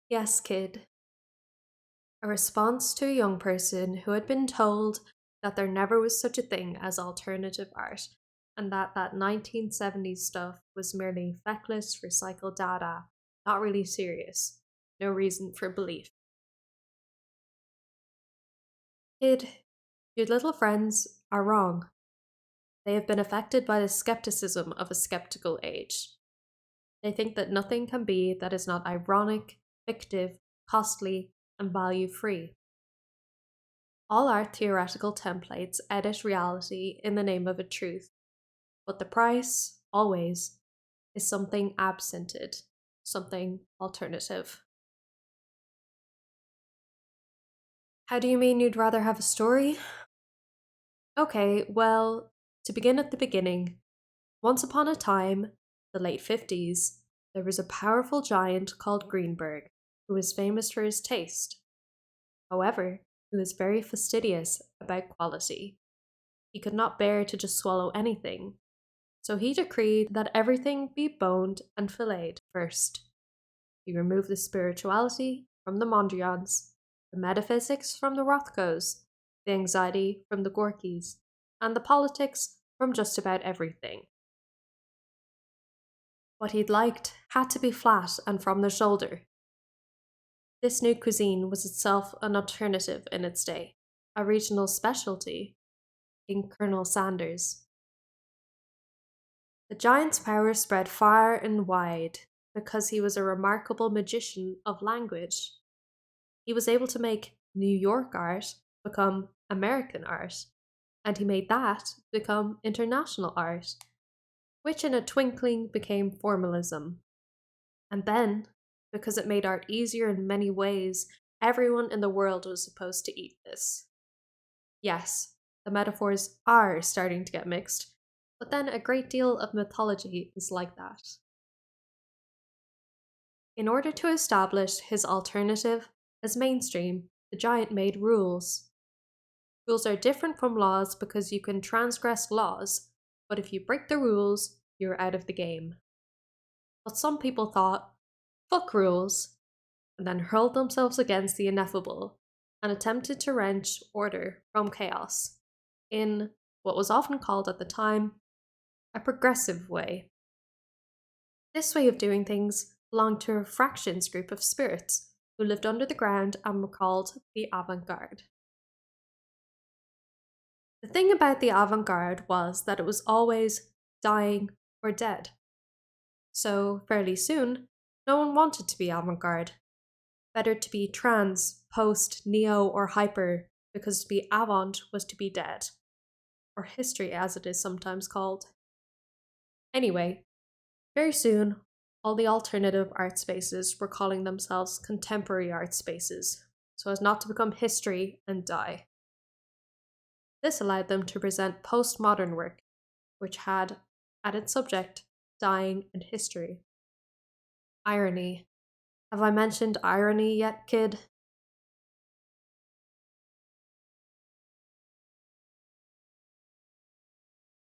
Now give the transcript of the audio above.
Yes, kid. A response to a young person who had been told that there never was such a thing as alternative art and that 1970s stuff was merely feckless, recycled data, not really serious, no reason for belief. Kid, your little friends are wrong. They have been affected by the skepticism of a skeptical age. They think that nothing can be that is not ironic, fictive, costly, and value free. All our theoretical templates edit reality in the name of a truth, but the price, always, is something absented, something alternative. How do you mean you'd rather have a story? Okay, well, to begin at the beginning, once upon a time, the late 50s, there was a powerful giant called Greenberg, who was famous for his taste. However, he was very fastidious about quality. He could not bear to just swallow anything, so he decreed that everything be boned and filleted first. He removed the spirituality from the Mondrians, the metaphysics from the Rothkos, the anxiety from the Gorkys, and the politics from just about everything. What he'd liked had to be flat and from the shoulder. This new cuisine was itself an alternative in its day, a regional specialty in Colonel Sanders. The giant's power spread far and wide because he was a remarkable magician of language. He was able to make New York art become American art, and he made that become international art, which in a twinkling became formalism. And then, because it made art easier in many ways, everyone in the world was supposed to eat this. Yes, the metaphors are starting to get mixed, but then a great deal of mythology is like that. In order to establish his alternative as mainstream, the giant made rules. Rules are different from laws because you can transgress laws, but if you break the rules, you're out of the game. But some people thought, fuck rules, and then hurled themselves against the ineffable and attempted to wrench order from chaos in what was often called at the time a progressive way. This way of doing things belonged to a fractions group of spirits who lived under the ground and were called the avant garde. The thing about the avant garde was that it was always dying or dead. So, fairly soon, no one wanted to be avant garde. Better to be trans, post, neo, or hyper, because to be avant was to be dead, or history as it is sometimes called. Anyway, very soon, all the alternative art spaces were calling themselves contemporary art spaces, so as not to become history and die. This allowed them to present postmodern work, which had at its subject dying and history. Irony. Have I mentioned irony yet, kid?